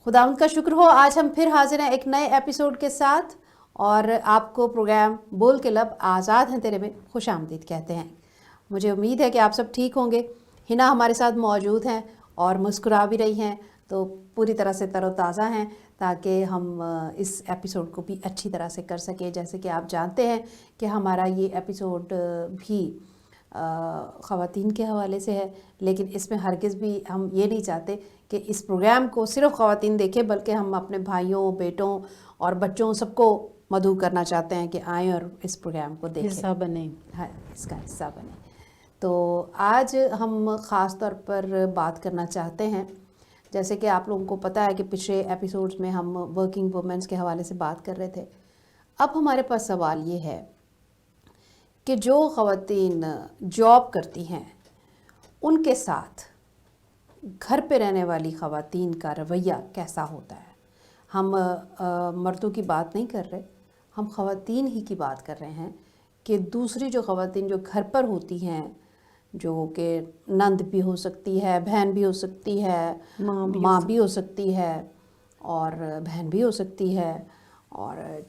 खुदावंद का शुक्र हो, आज हम फिर हाजिर हैं एक नए एपिसोड के साथ और आपको प्रोग्राम बोल के लब आज़ाद हैं तेरे में खुश आमदीद कहते हैं। मुझे उम्मीद है कि आप सब ठीक होंगे। हिना हमारे साथ मौजूद हैं और मुस्कुरा भी रही हैं, तो पूरी तरह से तरोताज़ा हैं ताकि हम इस एपिसोड को भी अच्छी तरह से कर सकें। जैसे कि आप जानते हैं कि हमारा ये एपिसोड भी ख़वातीन के हवाले से है, लेकिन इसमें हरगिज़ भी हम ये नहीं चाहते कि इस प्रोग्राम को सिर्फ ख़वातीन देखें, बल्कि हम अपने भाइयों, बेटों और बच्चों सबको मदऊ करना चाहते हैं कि आएँ और इस प्रोग्राम को देखें, हिस्सा बने। हाँ, इसका हिस्सा बने। तो आज हम ख़ास तौर पर बात करना चाहते हैं, जैसे कि आप लोगों को पता है कि पिछले एपिसोड्स में हम वर्किंग वुमेन्स के हवाले से बात कर रहे थे। अब हमारे पास सवाल ये है कि जो ख़वातीन जॉब करती हैं उनके साथ घर पे रहने वाली ख़वातीन का रवैया कैसा होता है। हम मर्दों की बात नहीं कर रहे, हम ख़वातीन ही की बात कर रहे हैं कि दूसरी जो ख़वातीन जो घर पर होती हैं, जो कि नंद भी हो सकती है, बहन भी हो सकती है, माँ भी हो सकती है और बहन भी हो सकती है और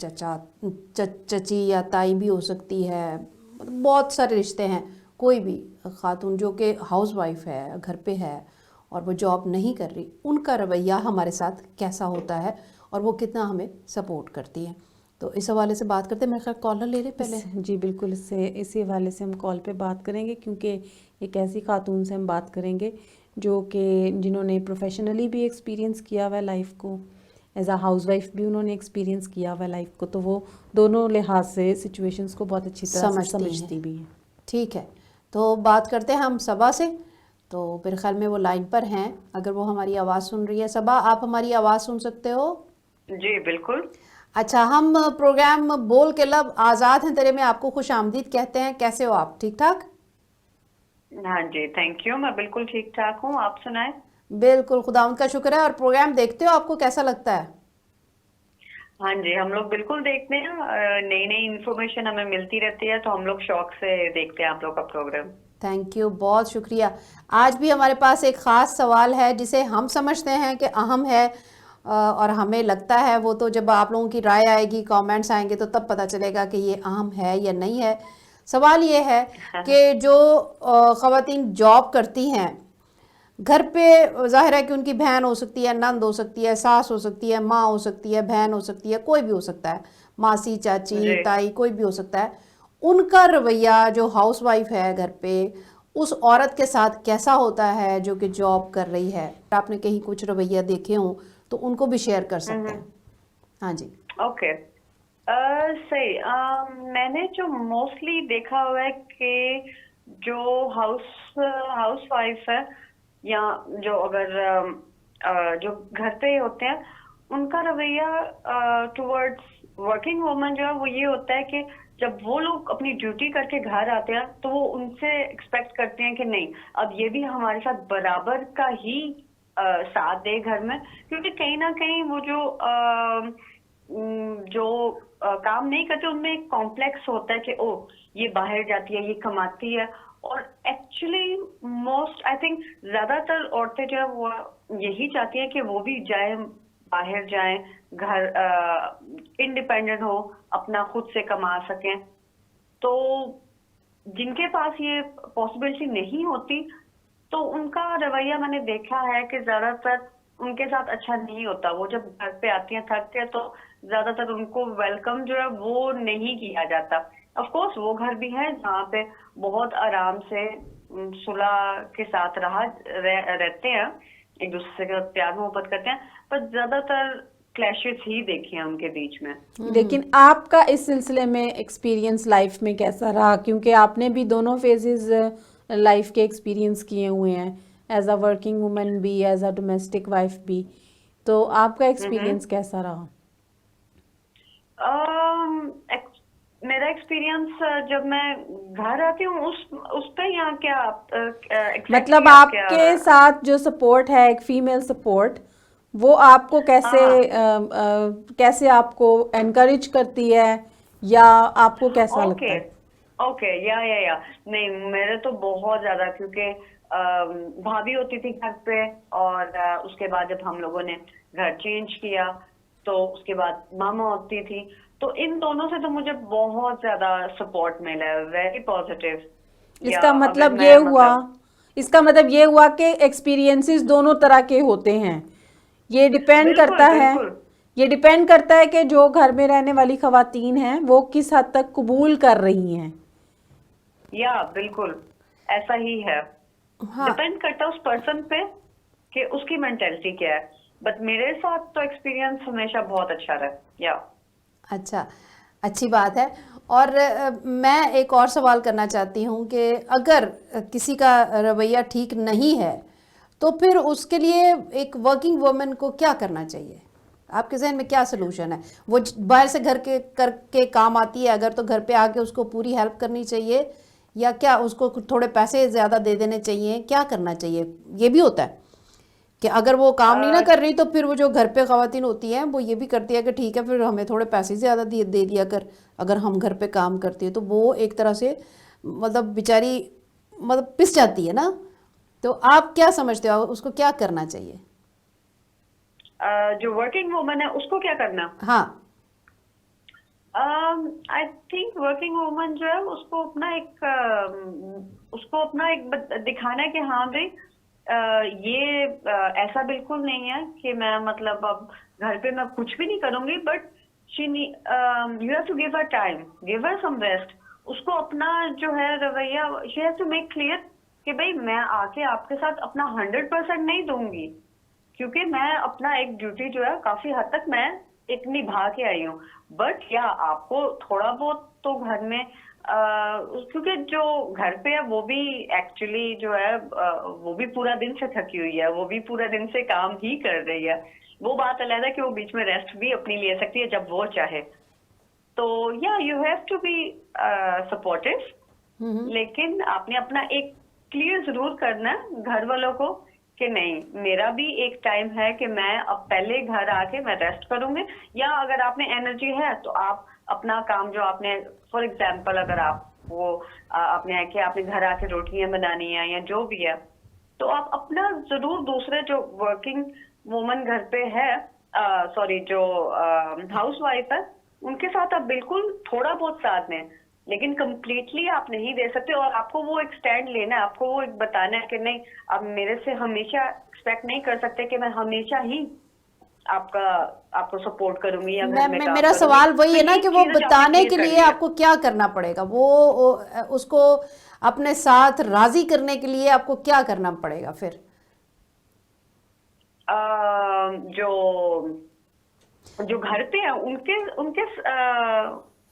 चची या ताई भी हो सकती है, बहुत सारे रिश्ते हैं। कोई भी खातून जो कि हाउस वाइफ है, घर पे है और वो जॉब नहीं कर रही, उनका रवैया हमारे साथ कैसा होता है और वो कितना हमें सपोर्ट करती है। तो इस हवाले से बात करते हैं। मेरे ख्याल कॉलर ले रहे पहले। जी बिल्कुल, इसी हवाले से हम कॉल पे बात करेंगे, क्योंकि एक ऐसी खातून से हम बात करेंगे जो कि जिन्होंने प्रोफेशनली भी एक्सपीरियंस किया हुआ है लाइफ को, एज आ हाउस वाइफ भी उन्होंने एक्सपीरियंस किया हुआ है लाइफ को, तो वो दोनों लिहाज से सिचुएशंस को बहुत अच्छी तरह से समझती भी हैं। ठीक है, तो बात करते हैं हम सबा से। तो मेरे ख्याल में वो लाइन पर हैं, अगर वो हमारी आवाज़ सुन रही है। सबा, आप हमारी आवाज़ सुन सकते हो? जी बिल्कुल। अच्छा, हम प्रोग्राम बोल के लब आज़ाद हैं तेरे में आपको खुश आमदीद कहते हैं। कैसे हो आप? ठीक ठाक? हाँ जी, थैंक यू, मैं बिल्कुल ठीक ठाक हूँ, आप सुनाएं। बिल्कुल, खुदावंद का शुक्र है। और प्रोग्राम देखते हो, आपको कैसा लगता है? हाँ जी, हम लोग बिल्कुल देखते हैं, नई नई इन्फॉर्मेशन हमें मिलती रहती है, तो हम लोग शौक से देखते हैं आप लोग का प्रोग्राम। थैंक यू, बहुत शुक्रिया। आज भी हमारे पास एक ख़ास सवाल है जिसे हम समझते हैं कि अहम है और हमें लगता है वो तो जब आप लोगों की राय आएगी, कमेंट्स आएंगे, तो तब पता चलेगा कि ये अहम है या नहीं है। सवाल ये है कि जो ख़वातीन जॉब करती हैं घर पे, ज़ाहिर है कि उनकी बहन हो सकती है, नंद हो सकती है, सास हो सकती है, माँ हो सकती है, बहन हो सकती है, कोई भी हो सकता है, मासी, चाची, ताई, कोई भी हो सकता है। उनका रवैया जो हाउस वाइफ है घर पे, उस औरत के साथ कैसा होता है जो कि जॉब कर रही है। आपने कहीं कुछ रवैया देखे हों तो उनको भी शेयर कर सकते हैं। हाँ जी। ओके, सही। मैंने जो मोस्टली देखा हुआ है कि जो हाउस वाइफ है या जो अगर जो घर पे होते हैं, उनका रवैया टुवर्ड्स वर्किंग वुमन जो है वो ये होता है कि जब वो लोग अपनी ड्यूटी करके घर आते हैं तो वो उनसे एक्सपेक्ट करते हैं कि नहीं, अब ये भी हमारे साथ बराबर का ही साथ दे घर में, क्योंकि कहीं ना कहीं वो जो काम नहीं करते उनमें एक कॉम्प्लेक्स होता है कि ओ ये बाहर जाती है, ये कमाती है। और एक्चुअली मोस्ट आई थिंक ज्यादातर औरतें जो है वो यही चाहती हैं कि वो भी जाए, बाहर जाएं, घर इंडिपेंडेंट हो, अपना खुद से कमा सकें। तो जिनके पास ये पॉसिबिलिटी नहीं होती तो उनका रवैया मैंने देखा है कि ज्यादातर उनके साथ अच्छा नहीं होता। वो जब घर पे आती हैं थक के, तो ज्यादातर उनको वेलकम जो है वो नहीं किया जाता। ऑफ कोर्स वो घर भी है जहाँ पे बहुत आराम से सुलह के साथ रहते हैं, एक दूसरे के साथ प्यार मोहब्बत करते हैं, पर ज्यादातर क्लैशेस ही देखे हैं उनके बीच में। लेकिन आपका इस सिलसिले में एक्सपीरियंस लाइफ में कैसा रहा, क्योंकि आपने भी दोनों फेजेस लाइफ के एक्सपीरियंस किए हुए हैं, एज अ वर्किंग वुमन भी, एज अ डोमेस्टिक वाइफ भी, तो आपका एक्सपीरियंस कैसा रहा? मेरा एक्सपीरियंस जब मैं घर आती हूँ उस पे यहाँ क्या मतलब आपके साथ जो सपोर्ट है, एक फीमेल सपोर्ट, वो आपको कैसे आपको एनकरेज करती है या आपको कैसा लगता है? ओके, या नहीं, मेरे तो बहुत ज्यादा, क्योंकि भाभी होती थी घर पे, और उसके बाद जब हम लोगों ने घर चेंज किया तो उसके बाद मामा होती थी। तो इन दोनों से तो मुझे बहुत ज्यादा सपोर्ट मिला है, वेरी पॉजिटिव। इसका मतलब ये हुआ, इसका मतलब ये हुआ कि एक्सपीरियंसेस दोनों तरह के होते हैं। ये डिपेंड बिल्कुल करता है, बिल्कुल। ये डिपेंड करता है कि जो घर में रहने वाली खवातीन हैं वो किस हद तक कबूल कर रही हैं। या बिल्कुल ऐसा ही है। हाँ डिपेंड करता है उस पर्सन पे कि उसकी मेंटेलिटी क्या है। बट मेरे साथ तो एक्सपीरियंस हमेशा बहुत अच्छा रहा। या अच्छा, अच्छी बात है। और मैं एक और सवाल करना चाहती हूँ कि अगर किसी का रवैया ठीक नहीं है तो फिर उसके लिए एक वर्किंग वुमन को क्या करना चाहिए? आपके जहन में क्या सलूशन है? वो बाहर से घर के करके काम आती है अगर, तो घर पे आके उसको पूरी हेल्प करनी चाहिए, या क्या उसको थोड़े पैसे ज़्यादा दे देने चाहिए? क्या करना चाहिए? ये भी होता है कि अगर वो काम नहीं ना कर रही तो फिर वो जो घर पे ख़वातीन होती हैं वो ये भी करती है कि ठीक है फिर हमें थोड़े पैसे ज़्यादा दे दिया कर अगर हम घर पे काम करती है। तो वो एक तरह से मतलब बेचारी मतलब पिस जाती है ना। तो आप क्या समझते हो, उसको क्या करना चाहिए? जो वर्किंग वुमन है उसको क्या करना? हाँ आई थिंक वर्किंग वुमन जो है उसको अपना एक दिखाना है कि हाँ भाई ये ऐसा बिल्कुल नहीं है कि मैं मतलब अब घर पे मैं कुछ भी नहीं करूंगी, but you have to give her time, give her some rest. उसको अपना जो है रवैया, she has to make clear कि भाई मैं आके आपके साथ अपना 100% नहीं दूंगी, क्योंकि मैं अपना एक ड्यूटी जो है काफी हद तक मैं एक निभा के आई हूँ। बट या आपको थोड़ा बहुत तो घर में क्योंकि जो घर पे है वो भी एक्चुअली जो है वो भी पूरा दिन से थकी हुई है, वो भी पूरा दिन से काम ही कर रही है। वो बात अलग है कि वो बीच में रेस्ट भी अपनी ले सकती है जब वो चाहे। तो या you have to be supportive, लेकिन आपने अपना एक क्लियर जरूर करना है घर वालों को कि नहीं, मेरा भी एक टाइम है कि मैं अब पहले घर आके मैं रेस्ट करूंगी। या अगर आप में एनर्जी है तो आप अपना काम जो आपने, फॉर एग्जाम्पल अगर आप वो आपने कि आपने घर आके रोटियां बनानी है या जो भी है, तो आप अपना जरूर दूसरे जो वर्किंग वुमन घर पे है, सॉरी जो हाउस वाइफ है, उनके साथ आप बिल्कुल थोड़ा बहुत साथ दें, लेकिन कंप्लीटली आप नहीं दे सकते। और आपको वो एक स्टैंड लेना है, आपको वो एक बताना है कि नहीं, आप मेरे से हमेशा एक्सपेक्ट नहीं कर सकते कि मैं हमेशा ही आपको सपोर्ट करूंगी या घर में काम मेरा करूंगी। सवाल वही है ना कि वो बताने के लिए आपको आपको क्या करना पड़ेगा? वो उसको अपने साथ राजी करने के लिए आपको क्या करना पड़ेगा फिर? जो घर पे है उनके उनके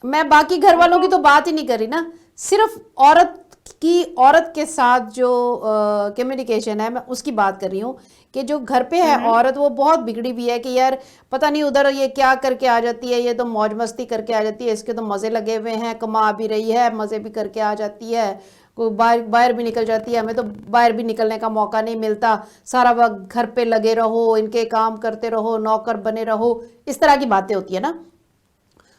मैं बाकी घर वालों की तो बात ही नहीं कर रही ना, सिर्फ औरत के साथ जो कम्युनिकेशन है मैं उसकी बात कर रही हूँ कि जो घर पे है औरत वो बहुत बिगड़ी भी है कि यार पता नहीं उधर ये क्या करके आ जाती है, ये तो मौज मस्ती करके आ जाती है, इसके तो मज़े लगे हुए हैं, कमा भी रही है, मज़े भी करके आ जाती है, कोई बाहर भी निकल जाती है, हमें तो बाहर भी निकलने का मौका नहीं मिलता, सारा वक्त घर पे लगे रहो, इनके काम करते रहो, नौकर बने रहो, इस तरह की बातें होती है ना।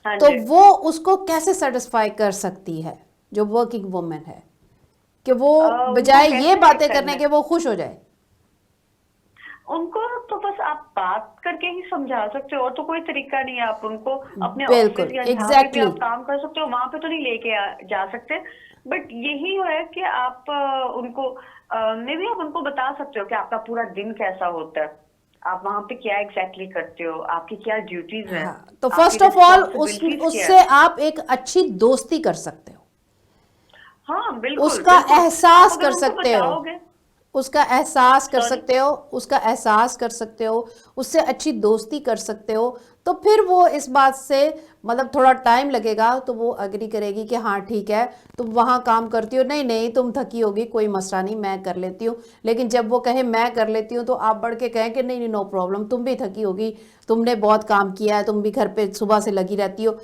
तो वो उसको कैसे सेटिस्फाई कर सकती है जो वर्किंग वुमन है कि वो बजाय ये बातें करने के वो खुश हो जाए? उनको तो बस आप बात करके ही समझा सकते हो, और तो कोई तरीका नहीं है। आप उनको अपने बिल्कुल, ऑफिस या जहाँ पे भी आप काम कर सकते हो वहां पे तो नहीं लेके जा सकते, बट यही है कि आप उनको मे भी आप उनको बता सकते हो कि आपका पूरा दिन कैसा होता है, आप वहां पे क्या एग्जैक्टली करते हो, आपकी क्या ड्यूटीज हैं। हाँ, तो फर्स्ट ऑफ ऑल उससे आप एक अच्छी दोस्ती कर सकते हो। हाँ बिल्कुल, उसका एहसास कर उनको सकते हो, बताओगे, उसका एहसास कर Sorry? सकते हो, उसका एहसास कर सकते हो, उससे अच्छी दोस्ती कर सकते हो, तो फिर वो इस बात से मतलब थोड़ा टाइम लगेगा तो वो अग्री करेगी कि हाँ ठीक है तुम वहाँ काम करती हो, नहीं नहीं तुम थकी होगी, कोई मसला नहीं मैं कर लेती हूँ। लेकिन जब वो कहे मैं कर लेती हूँ तो आप बढ़ के कहें कि नहीं नहीं नो प्रॉब्लम, तुम भी थकी होगी, तुमने बहुत काम किया है, तुम भी घर पे सुबह से लगी रहती हो।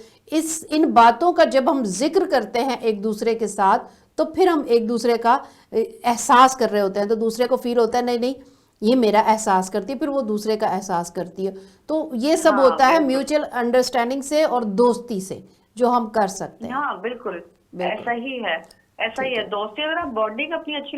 इन बातों का जब हम जिक्र करते हैं एक दूसरे के साथ तो फिर हम एक दूसरे का एहसास कर रहे होते हैं, तो दूसरे को फील होता है नहीं नहीं ये मेरा एहसास करती है, फिर वो दूसरे का एहसास करती है। तो ये सब होता है म्यूचुअल अंडरस्टैंडिंग से और दोस्ती से जो हम कर सकते हैं। हाँ बिल्कुल ऐसा ही है, ऐसा ही है। दोस्ती अगर आप बॉन्डिंग अपनी अच्छी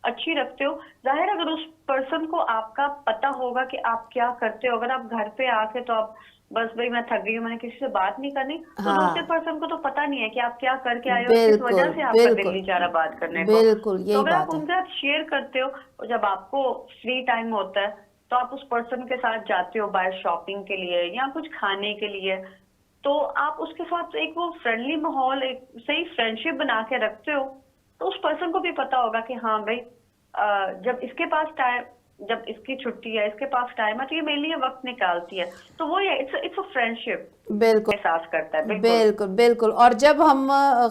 अच्छी रखते हो, जाहिर है अगर उस पर्सन को आपका पता होगा कि आप क्या करते हो, अगर आप घर पे आके तो आप बस भाई मैं थक गई हूँ, मैंने किसी से बात नहीं करनी, तो दूसरे हाँ, पर्सन को तो पता नहीं है कि आप क्या करके आए हो और किस बिल्कुल वजह से आपका दिल बिल्कुल नहीं चाह रहा बात करने को। बिल्कुल, तो यही अगर आप बात है। उनके साथ शेयर करते हो और जब आपको फ्री टाइम होता है तो आप उस पर्सन के साथ जाते हो बाहर शॉपिंग के लिए या कुछ खाने के लिए, तो आप उसके साथ एक वो फ्रेंडली माहौल, एक सही फ्रेंडशिप बना के रखते हो, तो उस पर्सन को भी पता होगा कि हाँ भाई जब इसके पास टाइम, जब इसकी छुट्टी है, इसके पास टाइम है, तो ये मेरे लिए वक्त निकालती है। तो वो ये इट्स अ फ्रेंडशिप बिल्कुल एहसास करता है। बिल्कुल बिल्कुल बिल्कुल। और जब हम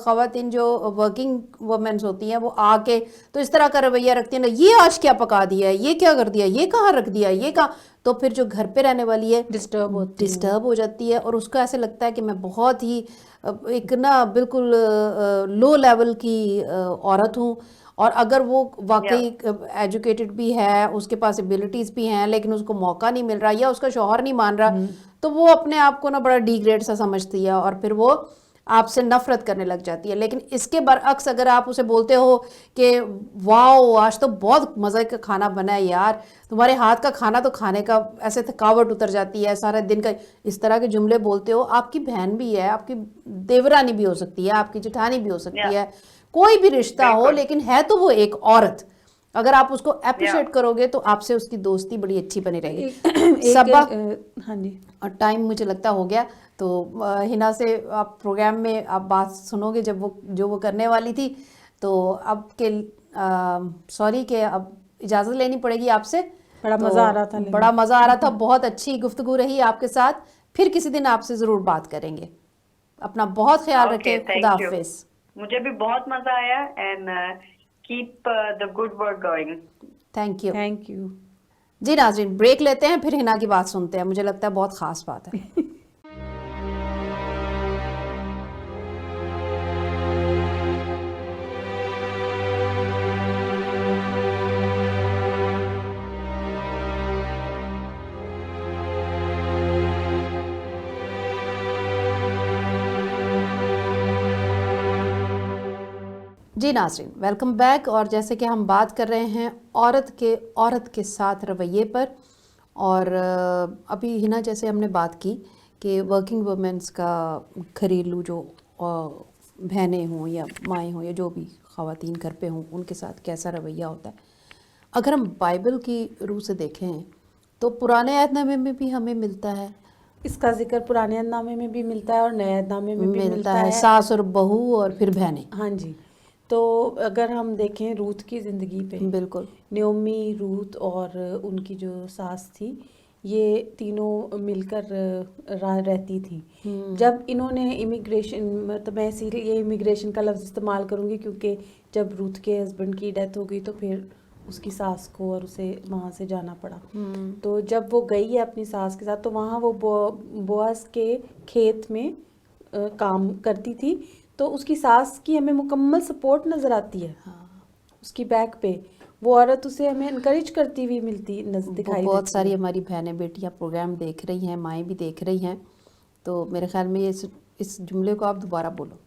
ख़वातीन जो वर्किंग वुमेन्स होती हैं वो आके तो इस तरह का रवैया रखती हैं ना, ये आज क्या पका दिया है, ये क्या कर दिया, ये कहाँ रख दिया, ये कहाँ, तो फिर जो घर पे रहने वाली है डिस्टर्ब हो जाती है और उसको ऐसे लगता है कि मैं बहुत ही एक ना बिल्कुल लो लेवल की औरत हूँ। और अगर वो वाकई एजुकेटेड भी है, उसके पास एबिलिटीज़ भी हैं, लेकिन उसको मौका नहीं मिल रहा या उसका शौहर नहीं मान रहा, तो वो अपने आप को ना बड़ा डिग्रेड सा समझती है और फिर वो आपसे नफरत करने लग जाती है। लेकिन इसके बरअक्स अगर आप उसे बोलते हो कि वाओ आज तो बहुत मज़े का खाना बना है यार, तुम्हारे हाथ का खाना तो खाने का ऐसे थकावट उतर जाती है सारा दिन का, इस तरह के जुमले बोलते हो, आपकी बहन भी है, आपकी देवरानी भी हो सकती है, आपकी जेठानी भी हो सकती है, कोई भी रिश्ता हो, लेकिन है तो वो एक औरत। अगर आप उसको अप्रिशिएट करोगे तो आपसे उसकी दोस्ती बड़ी अच्छी बनी रहेगी। सबा, हाँ जी, और टाइम मुझे लगता हो गया, तो हिना से आप प्रोग्राम में आप बात सुनोगे जब वो जो वो करने वाली थी, तो अब के सॉरी कि अब इजाज़त लेनी पड़ेगी आपसे। बड़ा तो मज़ा आ रहा था, बड़ा मज़ा आ रहा था, बहुत अच्छी गुफ्तगू रही आपके साथ। फिर किसी दिन आपसे ज़रूर बात करेंगे। अपना बहुत ख्याल रखें। खुदा हाफिज़। मुझे भी बहुत मजा आया and keep the good work going. Thank you. Thank you. जी नाज़रीन, ब्रेक लेते हैं, फिर हिना की बात सुनते हैं, मुझे लगता है बहुत ख़ास बात है। जी नाज़रीन, वेलकम बैक। और जैसे कि हम बात कर रहे हैं औरत के साथ रवैये पर, और अभी हिना जैसे हमने बात की कि वर्किंग वुमेन्स का घरेलू जो बहनें हों या माएँ हों या जो भी ख़वातीन घर पे हों, उनके साथ कैसा रवैया होता है। अगर हम बाइबल की रूह से देखें तो पुराने अहदनामे में भी हमें मिलता है, इसका जिक्र पुराने अहदनामे में भी मिलता है और नए अहदनामे में भी मिलता है, सास और बहू और फिर बहनें। हाँ जी। तो अगर हम देखें रूथ की ज़िंदगी पे, बिल्कुल, नयोमी, रूथ और उनकी जो सास थी, ये तीनों मिलकर रहती थी। जब इन्होंने इमिग्रेशन, मतलब मैं इसीलिए इमिग्रेशन का लफ्ज़ इस्तेमाल करूँगी क्योंकि जब रूथ के हस्बैंड की डेथ हो गई तो फिर उसकी सास को और उसे वहाँ से जाना पड़ा। तो जब वो गई है अपनी सास के साथ, तो वहाँ वो बोआज के खेत में काम करती थी, तो उसकी सास की हमें मुकम्मल सपोर्ट नज़र आती है। उसकी बैक पे वो औरत उसे हमें इनकरेज करती हुई दिखाई बहुत सारी हमारी बहनें बेटियां प्रोग्राम देख रही हैं, माएँ भी देख रही हैं, तो मेरे ख्याल में इस जुमले को आप दोबारा बोलो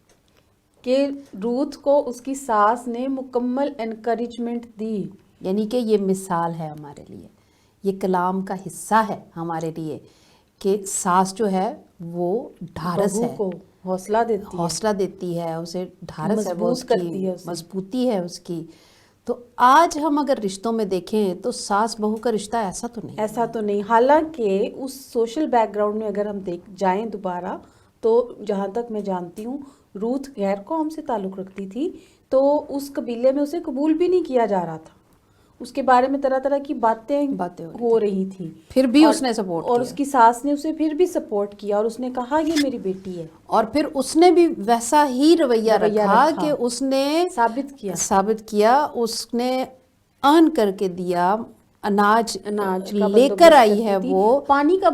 कि रूथ को उसकी सास ने मुकम्मल इनकरेजमेंट दी। यानी कि ये मिसाल है हमारे लिए, ये कलाम का हिस्सा है हमारे लिए कि सास जो है वो ढारस है, को हौसला देती है, उसे ढारस है, वो उसकी मजबूती है उसकी। तो आज हम अगर रिश्तों में देखें तो सास बहू का रिश्ता ऐसा तो नहीं। हालांकि उस सोशल बैकग्राउंड में अगर हम जाएं दोबारा, तो जहाँ तक मैं जानती हूँ रूथ गैर कौम से ताल्लुक़ रखती थी, तो उस कबीले में उसे कबूल भी नहीं किया जा रहा था। उसके बारे में तरह तरह की बातें हो रही थी, फिर भी उसने सपोर्ट किया, और उसकी सास ने उसे फिर भी सपोर्ट किया और उसने कहा ये मेरी बेटी है, और फिर उसने भी वैसा ही रवैया रखा कि उसने साबित किया, उसने अर्न करके दिया, अनाज लेकर आई है, वो पानी का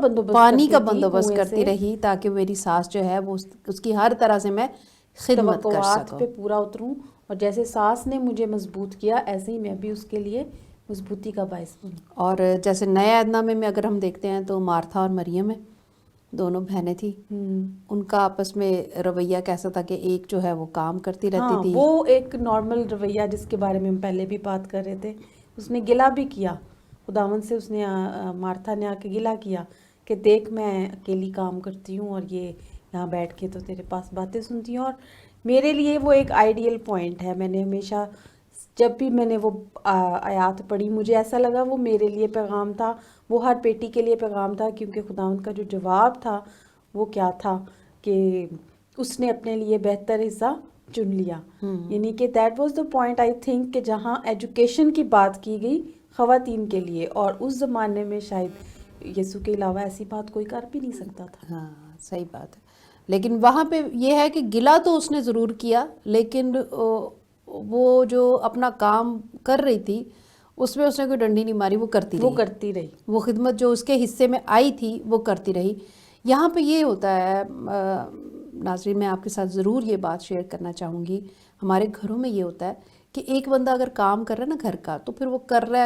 बंदोबस्त करती रही ताकि मेरी सास जो है वो उसकी हर तरह से मैं खिदमत कर सकूं, पे पूरा उतरूं, और जैसे सास ने मुझे मजबूत किया ऐसे ही मैं भी उसके लिए मजबूती का बायस बनूं। और जैसे नए अहदनामे में अगर हम देखते हैं तो मार्था और मरियम है, دونوں بہنیں تھیں، ان کا آپس میں رویہ کیسا تھا کہ ایک جو ہے وہ کام کرتی رہتی ہاں تھی؟ وہ ایک نارمل رویہ جس کے بارے میں ہم پہلے بھی بات کر رہے تھے، اس نے گلہ بھی کیا خداوند سے، اس نے مارتھا نے آ کے گلہ کیا کہ دیکھ میں اکیلی کام کرتی ہوں اور یہ یہاں بیٹھ کے تو تیرے پاس باتیں سنتی ہوں. اور میرے لیے وہ ایک آئیڈیل پوائنٹ ہے. میں نے ہمیشہ جب بھی میں نے وہ آیات پڑھی مجھے ایسا لگا وہ میرے لیے پیغام تھا، وہ ہر بیٹی کے لیے پیغام تھا، کیونکہ خداوند کا جو جواب تھا وہ کیا تھا کہ اس نے اپنے لیے بہتر حصہ چن لیا. یعنی کہ that was the point I think کہ جہاں ایجوکیشن کی بات کی گئی خواتین کے لیے، اور اس زمانے میں شاید یسوع کے علاوہ ایسی بات کوئی کر بھی نہیں سکتا تھا. ہاں صحیح بات ہے. لیکن وہاں پہ یہ ہے کہ گلہ تو اس نے ضرور کیا، لیکن وہ جو اپنا کام کر رہی تھی اس میں اس نے کوئی ڈنڈی نہیں ماری، وہ کرتی رہی. وہ خدمت جو اس کے حصے میں آئی تھی وہ کرتی رہی. یہاں پہ یہ ہوتا ہے ناظرین، میں آپ کے ساتھ ضرور یہ بات شیئر کرنا چاہوں گی، ہمارے گھروں میں یہ ہوتا ہے کہ ایک بندہ اگر کام کر رہا ہے نا گھر کا، تو پھر وہ کر رہا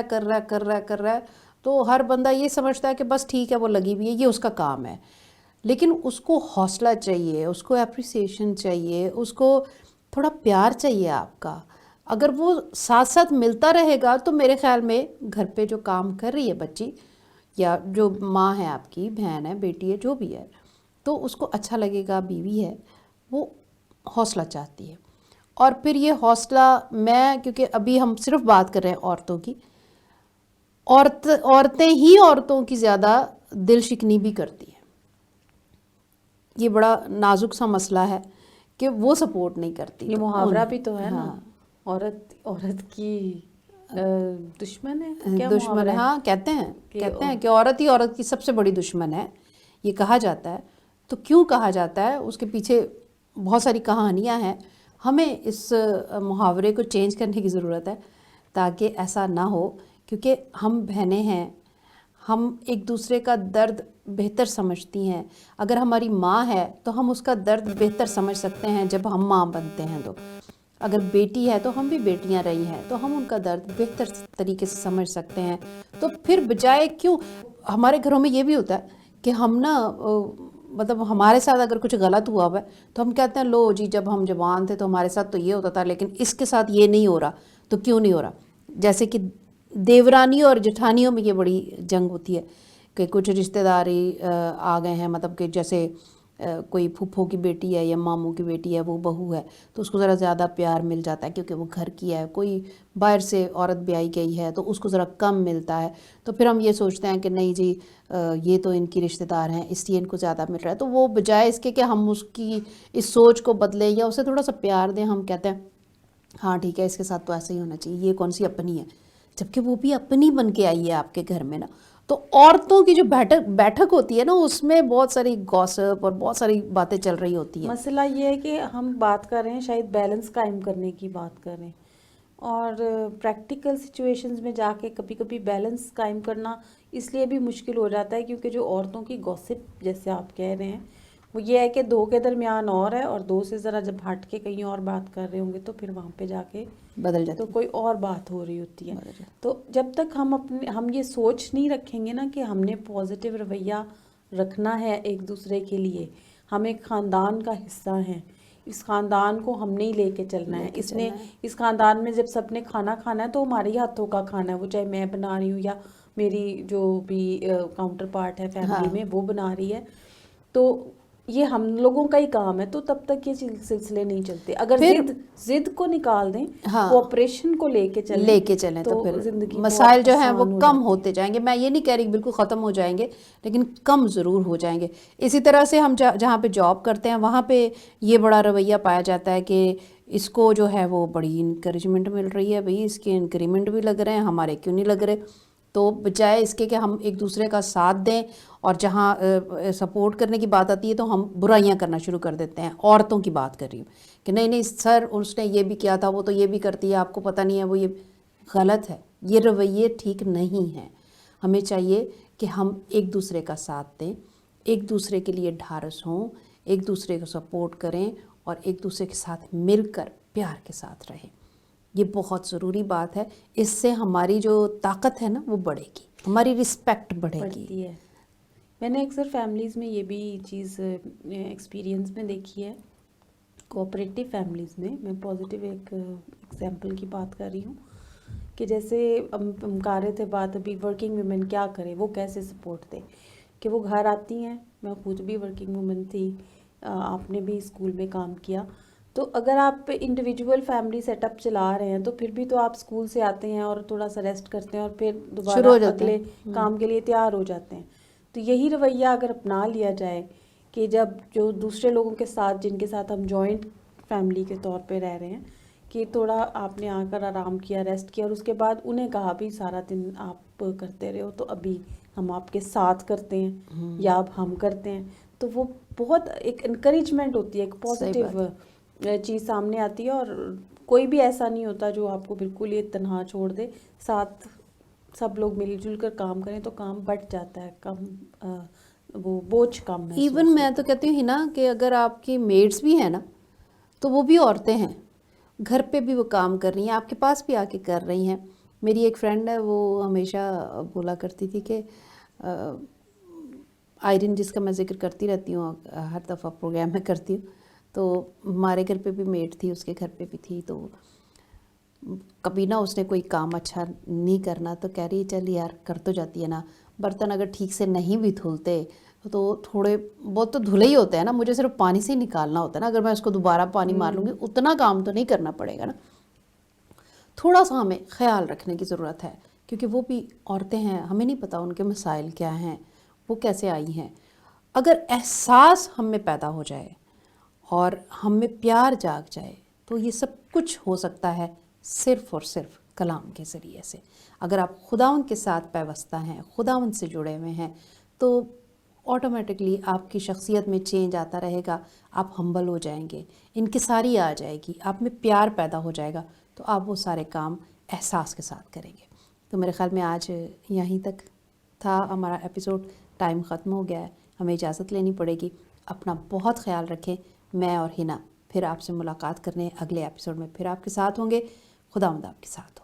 ہے تو ہر بندہ یہ سمجھتا ہے کہ بس ٹھیک ہے وہ لگی ہوئی ہے، یہ اس کا کام ہے. لیکن اس کو حوصلہ چاہیے، اس کو اپریسیشن چاہیے، اس کو تھوڑا پیار چاہیے آپ کا. اگر وہ ساتھ ساتھ ملتا رہے گا تو میرے خیال میں گھر پہ جو کام کر رہی ہے بچی، یا جو ماں ہے آپ کی، بہن ہے، بیٹی ہے، جو بھی ہے، تو اس کو اچھا لگے گا. بیوی ہے وہ حوصلہ چاہتی ہے. اور پھر یہ حوصلہ کیونکہ ابھی ہم صرف بات کر رہے ہیں عورتوں کی، عورتیں ہی عورتوں کی زیادہ دل شکنی بھی کرتی ہیں. یہ بڑا نازک سا مسئلہ ہے کہ وہ سپورٹ نہیں کرتی. یہ محاورہ بھی تو ہے نا، عورت کی دشمن ہے، کیا دشمن ہے. ہاں کہتے ہیں کہ عورت ہی عورت کی سب سے بڑی دشمن ہے، یہ کہا جاتا ہے. تو کیوں کہا جاتا ہے؟ اس کے پیچھے بہت ساری کہانیاں ہیں. ہمیں اس محاورے کو چینج کرنے کی ضرورت ہے تاکہ ایسا نہ ہو، کیونکہ ہم بہنیں ہیں، ہم ایک دوسرے کا درد بہتر سمجھتی ہیں. اگر ہماری ماں ہے تو ہم اس کا درد بہتر سمجھ سکتے ہیں جب ہم ماں بنتے ہیں. تو اگر بیٹی ہے تو ہم بھی بیٹیاں رہی ہیں تو ہم ان کا درد بہتر طریقے سے سمجھ سکتے ہیں. تو پھر بجائے کیوں ہمارے گھروں میں یہ بھی ہوتا ہے کہ ہم نا مطلب ہمارے ساتھ اگر کچھ غلط ہوا ہے تو ہم کہتے ہیں لو جی جب ہم جوان تھے تو ہمارے ساتھ تو یہ ہوتا تھا، لیکن اس کے ساتھ یہ نہیں ہو رہا تو کیوں نہیں ہو رہا. جیسے کہ دیورانیوں اور جٹھانیوں میں یہ بڑی جنگ ہوتی ہے کہ کچھ رشتہ داری آ گئے ہیں، مطلب کہ جیسے کوئی پھپھو کی بیٹی ہے یا ماموں کی بیٹی ہے، وہ بہو ہے تو اس کو ذرا زیادہ پیار مل جاتا ہے کیونکہ وہ گھر کی ہے. کوئی باہر سے عورت بیائی گئی ہے تو اس کو ذرا کم ملتا ہے. تو پھر ہم یہ سوچتے ہیں کہ نہیں جی یہ تو ان کی رشتہ دار ہیں اس لیے ان کو زیادہ مل رہا ہے. تو وہ بجائے اس کے کہ ہم اس کی اس سوچ کو بدلیں یا اسے تھوڑا سا پیار دیں، ہم کہتے ہیں ہاں ٹھیک ہے اس کے ساتھ تو ایسا ہی ہونا چاہیے، یہ کون سی اپنی ہے، جبکہ وہ بھی اپنی بن کے آئی ہے آپ کے گھر میں نا. تو عورتوں کی جو بیٹھک ہوتی ہے نا اس میں بہت ساری گوسپ اور بہت ساری باتیں چل رہی ہوتی ہیں. مسئلہ یہ ہے کہ ہم بات کر رہے ہیں شاید بیلنس قائم کرنے کی بات کر رہے ہیں، اور پریکٹیکل سچویشنز میں جا کے کبھی کبھی بیلنس قائم کرنا اس لیے بھی مشکل ہو جاتا ہے کیونکہ جو عورتوں کی گوسپ جیسے آپ کہہ رہے ہیں وہ یہ ہے کہ دو کے درمیان اور ہے، اور دو سے ذرا جب ہٹ کے کہیں اور بات کر رہے ہوں گے تو پھر وہاں پہ جا کے بدل جاتی تو کوئی اور بات ہو رہی ہوتی ہے. تو جب تک ہم یہ سوچ نہیں رکھیں گے نا کہ ہم نے پازیٹیو رویہ رکھنا ہے ایک دوسرے کے لیے، ہم ایک خاندان کا حصہ ہیں، اس خاندان کو ہم نے ہی لے کے چلنا ہے. اس خاندان میں جب سب نے کھانا کھانا ہے تو ہمارے ہی ہاتھوں کا کھانا ہے، وہ چاہے میں بنا رہی ہوں یا میری جو بھی کاؤنٹر پارٹ ہے فیملی میں وہ بنا رہی ہے، تو یہ ہم لوگوں کا ہی کام ہے. تو تب تک یہ سلسلے نہیں چلتے. اگر ضد کو نکال دیں، کوآپریشن کو لے کے چلیں تو پھر مسائل جو ہیں وہ کم ہوتے جائیں گے. میں یہ نہیں کہہ رہی بالکل ختم ہو جائیں گے، لیکن کم ضرور ہو جائیں گے. اسی طرح سے ہم جہاں پہ جاب کرتے ہیں وہاں پہ یہ بڑا رویہ پایا جاتا ہے کہ اس کو جو ہے وہ بڑی انکریجمنٹ مل رہی ہے، بھئی اس کے انکریمنٹ بھی لگ رہے ہیں، ہمارے کیوں نہیں لگ رہے. تو بجائے اس کے کہ ہم ایک دوسرے کا ساتھ دیں، اور جہاں سپورٹ کرنے کی بات آتی ہے تو ہم برائیاں کرنا شروع کر دیتے ہیں. عورتوں کی بات کر رہی ہوں کہ نہیں سر اس نے یہ بھی کیا تھا، وہ تو یہ بھی کرتی ہے، آپ کو پتہ نہیں ہے وہ. یہ غلط ہے، یہ رویے ٹھیک نہیں ہیں. ہمیں چاہیے کہ ہم ایک دوسرے کا ساتھ دیں، ایک دوسرے کے لیے ڈھارس ہوں، ایک دوسرے کو سپورٹ کریں اور ایک دوسرے کے ساتھ مل کر پیار کے ساتھ رہیں. یہ بہت ضروری بات ہے. اس سے ہماری جو طاقت ہے نا وہ بڑھے گی، ہماری رسپیکٹ بڑھے گی. میں نے اکثر فیملیز میں یہ بھی چیز ایکسپیرینس میں دیکھی ہے، کوآپریٹیو فیملیز میں پازیٹیو ایک ایگزامپل کی بات کر رہی ہوں کہ جیسے ہم کر رہے تھے بات ابھی ورکنگ ویمن کیا کرے، وہ کیسے سپورٹ دے، کہ وہ گھر آتی ہیں، میں خود بھی ورکنگ وومن تھی، آپ نے بھی اسکول میں کام کیا، تو اگر آپ انڈیویجول فیملی سیٹ اپ چلا رہے ہیں تو پھر بھی تو آپ اسکول سے آتے ہیں اور تھوڑا سا ریسٹ کرتے ہیں اور پھر شروع دوبارہ ہو جاتے اگلے ہیں۔ کام کے لیے تیار ہو جاتے ہیں. تو یہی رویہ اگر اپنا لیا جائے کہ جب جو دوسرے لوگوں کے ساتھ جن کے ساتھ ہم جوائنٹ فیملی کے طور پہ رہ رہے ہیں کہ تھوڑا آپ نے آ کر آرام کیا، ریسٹ کیا، اور اس کے بعد انہیں کہا بھی سارا دن آپ کرتے رہے ہو تو ابھی ہم آپ کے ساتھ کرتے ہیں یا اب ہم کرتے ہیں، تو وہ بہت ایک انکریجمنٹ ہوتی ہے، ایک صحیح بات پازیٹیو چیز سامنے آتی ہے. اور کوئی بھی ایسا نہیں ہوتا جو آپ کو بالکل یہ تنہا چھوڑ دے، ساتھ سب لوگ مل جل کر کام کریں تو کام بٹ جاتا ہے، کم وہ بوجھ کم محسوس ایون میں ہوتا تو ہے. کہتی ہوں ہی نا کہ اگر آپ کی میڈس بھی ہیں نا تو وہ بھی عورتیں ہیں، گھر پہ بھی وہ کام کر رہی ہیں، آپ کے پاس بھی آ کے کر رہی ہیں. میری ایک فرینڈ ہے، وہ ہمیشہ بولا کرتی تھی کہ آئرن، جس کا میں ذکر کرتی رہتی ہوں ہر دفعہ پروگرام میں کرتی ہوں، تو ہمارے گھر پہ بھی میڈ تھی، اس کے گھر پہ بھی تھی، تو کبھی نہ اس نے کوئی کام اچھا نہیں کرنا تو کہہ رہی چل یار کر تو جاتی ہے نا، برتن اگر ٹھیک سے نہیں بھی دھلتے تو تھوڑے بہت تو دھلے ہی ہوتے ہیں نا، مجھے صرف پانی سے ہی نکالنا ہوتا ہے نا، اگر میں اس کو دوبارہ پانی مار لوں گی اتنا کام تو نہیں کرنا پڑے گا نا. تھوڑا سا ہمیں خیال رکھنے کی ضرورت ہے کیونکہ وہ بھی عورتیں ہیں، ہمیں نہیں پتہ ان کے مسائل کیا ہیں، وہ کیسے آئی ہیں. اگر احساس ہم میں پیدا ہو جائے اور ہم میں پیار جاگ جائے تو یہ سب کچھ ہو سکتا ہے صرف اور صرف کلام کے ذریعے سے. اگر آپ خداوند کے ساتھ پیوستہ ہیں، خداوند سے جڑے ہوئے ہیں، تو آٹومیٹکلی آپ کی شخصیت میں چینج آتا رہے گا، آپ ہمبل ہو جائیں گے، انکساری آ جائے گی، آپ میں پیار پیدا ہو جائے گا، تو آپ وہ سارے کام احساس کے ساتھ کریں گے. تو میرے خیال میں آج یہیں تک تھا ہمارا ایپیسوڈ، ٹائم ختم ہو گیا ہے، ہمیں اجازت لینی پڑے گی. اپنا بہت خیال رکھیں. میں اور ہنا پھر آپ سے ملاقات کرنے اگلے ایپیسوڈ میں پھر آپ کے ساتھ ہوں گے. خداوند آپ کے ساتھ ہو.